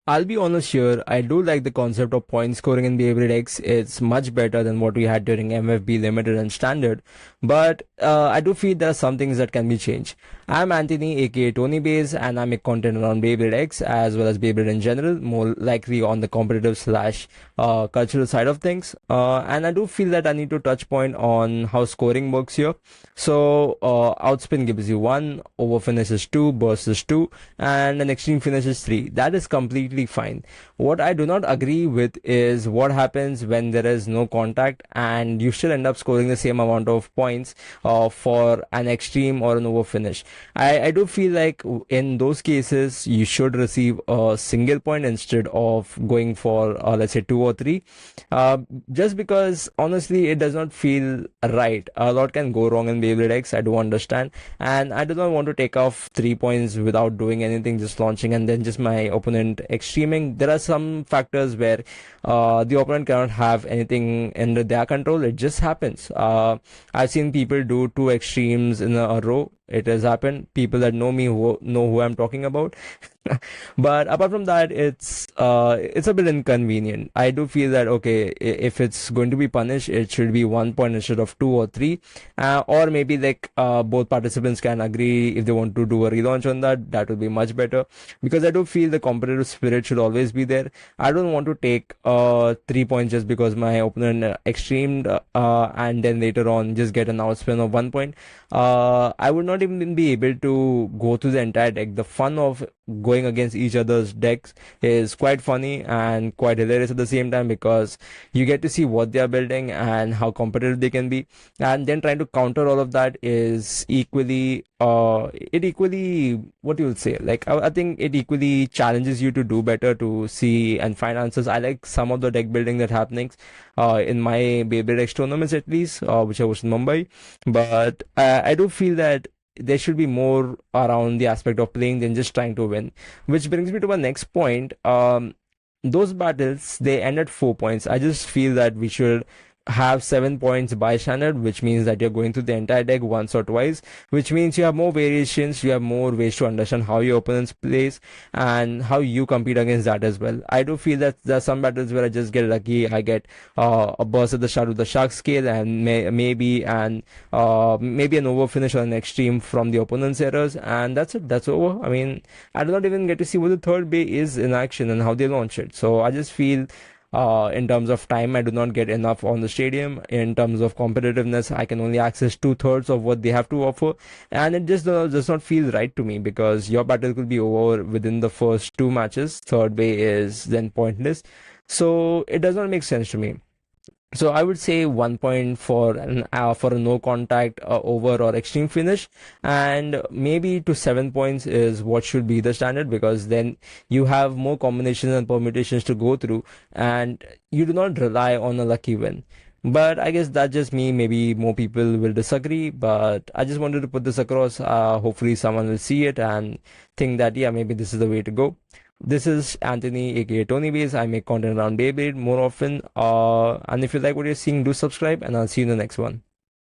I'll be honest here, I do like the concept of point scoring in Beyblade X. It's much better than what we had during MFB Limited and Standard, but I do feel there are some things that can be changed. I'm Anthony, aka Tony Bays, and I make content around Beyblade X as well as Beyblade in general, more likely on the competitive slash cultural side of things. And I do feel that I need to touch point on how scoring works here. So, outspin gives you 1, over finish is 2, burst is 2, and an extreme finish is 3. That is completely fine. What I do not agree with is what happens when there is no contact and you still end up scoring the same amount of points for an extreme or an over finish. I do feel like in those cases you should receive a single point instead of going for let's say 2 or 3, uh, just because honestly it does not feel right. A lot can go wrong in Beyblade X, I do understand, and I do not want to take off 3 points without doing anything, just launching and then just my opponent extreming. There are some factors where the opponent cannot have anything under their control. It just happens. I've seen people do 2 extremes in a row. It has happened. People that know me who know who I'm talking about. But apart from that, it's a bit inconvenient. I do feel that okay, if it's going to be punished, it should be 1 point instead of 2 or 3, or maybe like both participants can agree if they want to do a relaunch on that. That would be much better, because I do feel the competitive spirit should always be there. I don't want to take 3 points just because my opponent extremed, and then later on just get an outspin of 1 point. I would not even be able to go through the entire deck. The fun of going against each other's decks is quite funny and quite hilarious at the same time, because you get to see what they are building and how competitive they can be, and then trying to counter all of that is equally it equally, what you will say, like I think it equally challenges you to do better, to see and find answers. I like some of the deck building that happenings in my Beyblade X tournaments, at least which I was in Mumbai, but I do feel that there should be more around the aspect of playing than just trying to win. Which brings me to my next point. Those battles, they end at 4 points. I just feel that we should have 7 points by standard, which means that you're going through the entire deck once or twice, which means you have more variations, you have more ways to understand how your opponents plays and how you compete against that as well. I do feel that there are some battles where I just get lucky. I get a burst at the start with the shark scale, and maybe an over finish or an extreme from the opponent's errors, and that's it. That's over. I mean, I do not even get to see what the third bay is in action and how they launch it. So I just feel in terms of time, I do not get enough on the stadium. In terms of competitiveness, I can only access 2/3 of what they have to offer, and it just does not feel right to me, because your battle could be over within the first 2 matches. Third way is then pointless, so it does not make sense to me. So I would say 1 point for a no contact over or extreme finish, and maybe to 7 points is what should be the standard, because then you have more combinations and permutations to go through, and you do not rely on a lucky win. But I guess that's just me. Maybe more people will disagree, but I just wanted to put this across. Hopefully, someone will see it and think that yeah, maybe this is the way to go. This is Anthony, aka Tony Base. I make content around Beyblade more often. And if you like what you're seeing, do subscribe, and I'll see you in the next one.